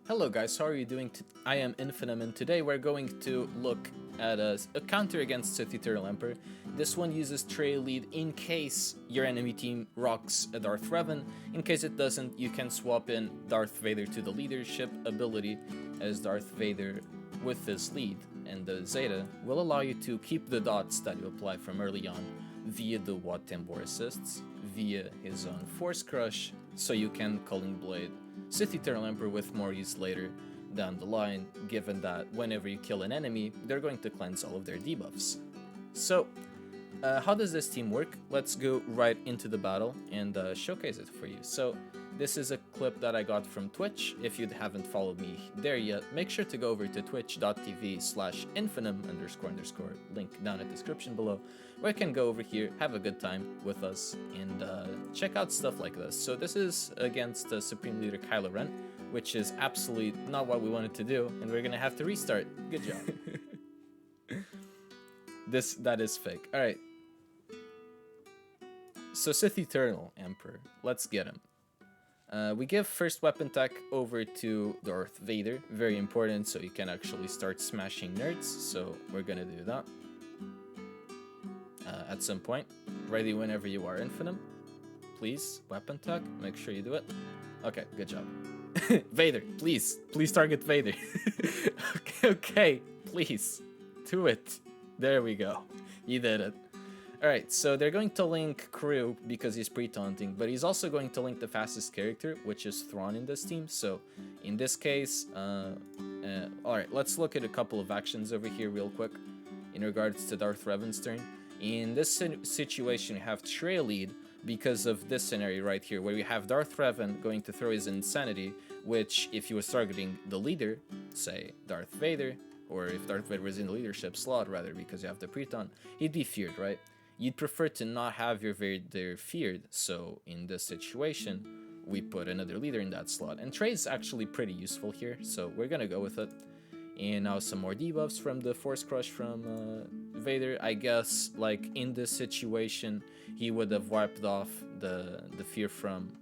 Hello guys, how are you doing? I am Infinum, and today we're going to look at a counter against Sith Eternal Emperor. This one uses Traya lead in case your enemy team rocks a Darth Revan. In case it doesn't, you can swap in Darth Vader to the leadership ability as Darth Vader with his lead, and the Zeta will allow you to keep the dots that you apply from early on via the Wat Tambor assists, via his own Force Crush, so you can Culling Blade Sith Eternal Emperor with more use later down the line, given that whenever you kill an enemy, they're going to cleanse all of their debuffs. So, how does this team work? Let's go right into the battle and showcase it for you. So, this is a clip that I got from Twitch. If you haven't followed me there yet, make sure to go over to twitch.tv/infinum__, link down in the description below, where you can go over here, have a good time with us, and check out stuff like this. So this is against the Supreme Leader Kylo Ren, which is absolutely not what we wanted to do, and we're gonna have to restart. Good job. That is fake. Alright. So Sith Eternal Emperor, let's get him. We give first weapon tech over to Darth Vader, very important, so you can actually start smashing nerds, so we're gonna do that. At some point, ready whenever you are, Infinum. Please, weapon tech, make sure you do it. Okay, good job. Vader, please target Vader. okay, please, do it. There we go, you did it. Alright, so they're going to link KRU because he's pre-taunting, but he's also going to link the fastest character, which is Thrawn in this team. So in this case, alright, let's look at a couple of actions over here real quick in regards to Darth Revan's turn. In this situation, you have Traya lead because of this scenario right here, where we have Darth Revan going to throw his Insanity, which if he was targeting the leader, say Darth Vader, or if Darth Vader was in the leadership slot rather because you have the pre-taunt, he'd be feared, right? You'd prefer to not have your Vader feared, so in this situation, we put another leader in that slot. And Trey is actually pretty useful here, so we're gonna go with it. And now some more debuffs from the Force Crush from Vader. I guess, like, in this situation, he would have wiped off the fear from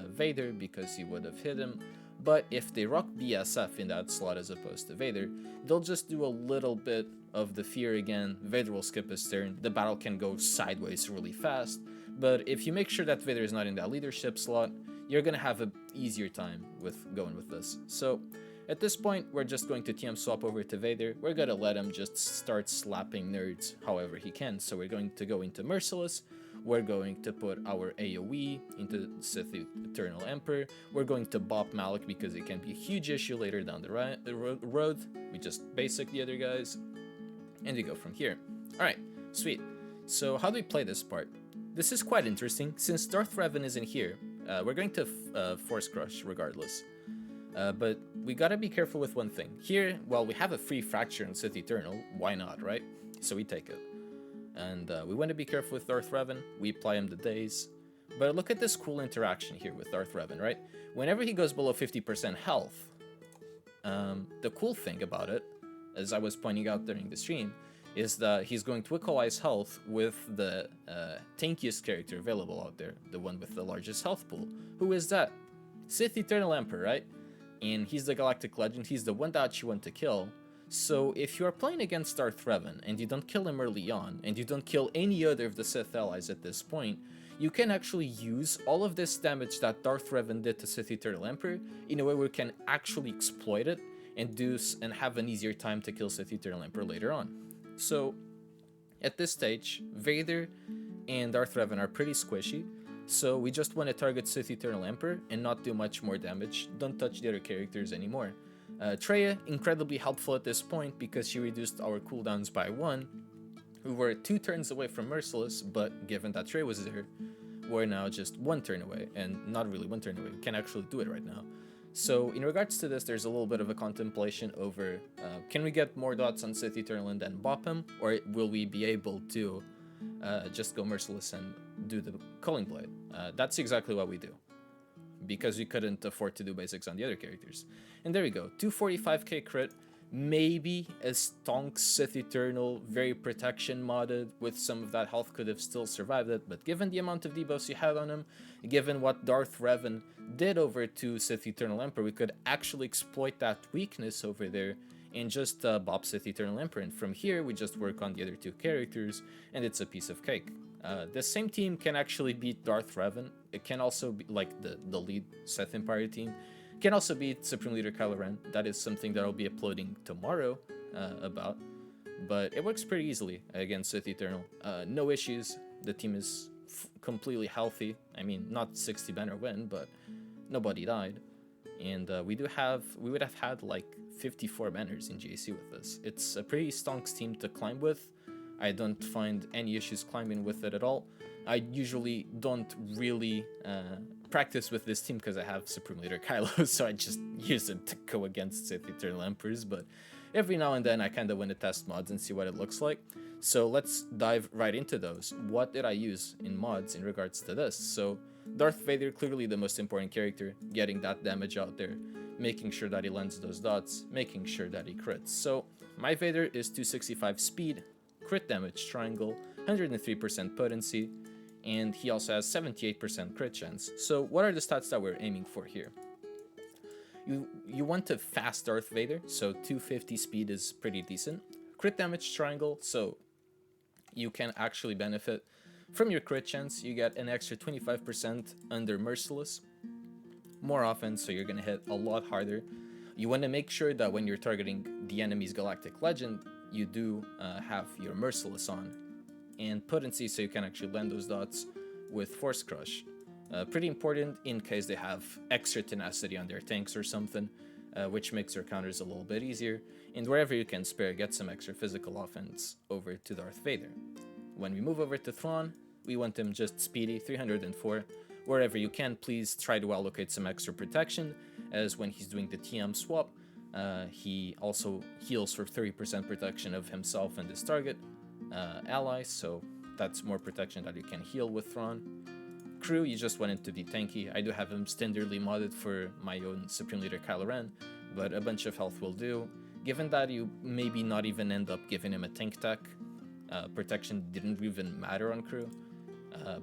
Vader because he would have hit him. But if they rock BSF in that slot as opposed to Vader, they'll just do a little bit of the fear again. Vader will skip his turn. The battle can go sideways really fast. But if you make sure that Vader is not in that leadership slot, you're gonna have an easier time with going with this. So at this point, we're just going to TM swap over to Vader. We're gonna let him just start slapping nerds however he can. So we're going to go into Merciless. We're going to put our AoE into Sith Eternal Emperor. We're going to bop Malik because it can be a huge issue later down the road. We just basic the other guys, and we go from here. Alright, sweet. So how do we play this part? This is quite interesting. Since Darth Revan isn't here, we're going to Force Crush regardless. But we gotta be careful with one thing. Here, well, we have a free Fracture in Sith Eternal. Why not, right? So we take it. And we want to be careful with Darth Revan. We apply him the daze. But look at this cool interaction here with Darth Revan, right? Whenever he goes below 50% health, the cool thing about it, as I was pointing out during the stream, is that he's going to equalize health with the tankiest character available out there, the one with the largest health pool. Who is that? Sith Eternal Emperor, right? And he's the Galactic Legend. He's the one that you want to kill. So if you are playing against Darth Revan and you don't kill him early on, and you don't kill any other of the Sith allies at this point, you can actually use all of this damage that Darth Revan did to Sith Eternal Emperor in a way where we can actually exploit it and have an easier time to kill Sith Eternal Emperor later on. So at this stage, Vader and Darth Revan are pretty squishy, so we just want to target Sith Eternal Emperor and not do much more damage. Don't touch the other characters anymore. Traya, incredibly helpful at this point because she reduced our cooldowns by 1. We were 2 turns away from Merciless, but given that Traya was there, we're now just 1 turn away, and not really 1 turn away, we can actually do it right now. So in regards to this, there's a little bit of a contemplation over, can we get more dots on Sith Eternal and then bop him, or will we be able to just go Merciless and do the Culling Blade? That's exactly what we do, because we couldn't afford to do basics on the other characters. And there we go, 245k crit. Maybe a stonk Sith Eternal, very protection modded, with some of that health could have still survived it, but given the amount of debuffs you had on him, given what Darth Revan did over to Sith Eternal Emperor, we could actually exploit that weakness over there and just bop Sith Eternal Emperor. And from here, we just work on the other two characters, and it's a piece of cake. The same team can actually beat Darth Revan. It can also be, like, the lead Sith Empire team can also beat Supreme Leader Kylo Ren. That is something that I'll be uploading tomorrow about. But it works pretty easily against Sith Eternal. No issues. The team is completely healthy. I mean, not 60 banner win, but nobody died. And we would have had like 54 banners in GAC with this. It's a pretty stonks team to climb with. I don't find any issues climbing with it at all. I usually don't really practice with this team because I have Supreme Leader Kylo, so I just use it to go against Sith Eternal Emperors, but every now and then I kind of want to test mods and see what it looks like. So let's dive right into those. What did I use in mods in regards to this? So Darth Vader, clearly the most important character, getting that damage out there, making sure that he lands those dots, making sure that he crits. So my Vader is 265 speed, crit damage triangle, 103% potency, and he also has 78% crit chance. So what are the stats that we're aiming for here? You want a fast Darth Vader, so 250 speed is pretty decent. Crit damage triangle, so you can actually benefit from your crit chance. You get an extra 25% under Merciless more often, so you're gonna hit a lot harder. You want to make sure that when you're targeting the enemy's Galactic Legend, you do have your Merciless on, and potency, so you can actually land those dots with Force Crush. Pretty important in case they have extra tenacity on their tanks or something, which makes their counters a little bit easier. And wherever you can spare, get some extra physical offense over to Darth Vader. When we move over to Thrawn, we want him just speedy, 304. Wherever you can, please try to allocate some extra protection, as when he's doing the TM swap, he also heals for 30% protection of himself and his target allies, so that's more protection that you can heal with Thrawn. Crew, you just want him to be tanky. I do have him standardly modded for my own Supreme Leader Kylo Ren, but a bunch of health will do. Given that you maybe not even end up giving him a tank tech, protection didn't even matter on Crew,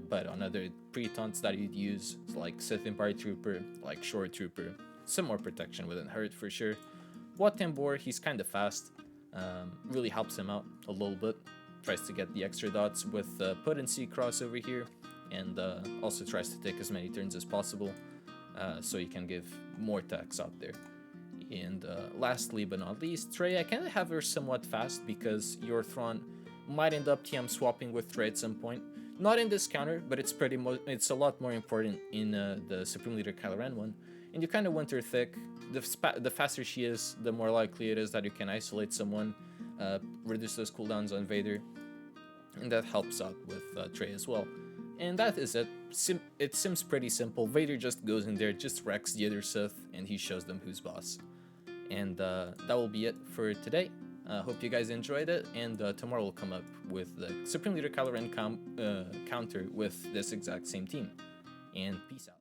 but on other pre-taunts that you'd use, like Sith Empire Trooper, like Shore Trooper, some more protection wouldn't hurt for sure. Watambor, he's kind of fast, really helps him out a little bit. Tries to get the extra dots with potency cross over here, and also tries to take as many turns as possible, so you can give more attacks out there. And lastly but not least, Traya, I kind of have her somewhat fast because your Thrawn might end up TM swapping with Traya at some point. Not in this counter, but it's a lot more important in the Supreme Leader Kylo Ren one. And you kind of want her thick. The faster she is, the more likely it is that you can isolate someone, reduce those cooldowns on Vader, and that helps out with Traya as well. And that is it. It seems pretty simple. Vader just goes in there, just wrecks the other Sith, and he shows them who's boss. And that will be it for today. Hope you guys enjoyed it, and tomorrow we'll come up with the Supreme Leader Kylo Ren counter with this exact same team. And peace out.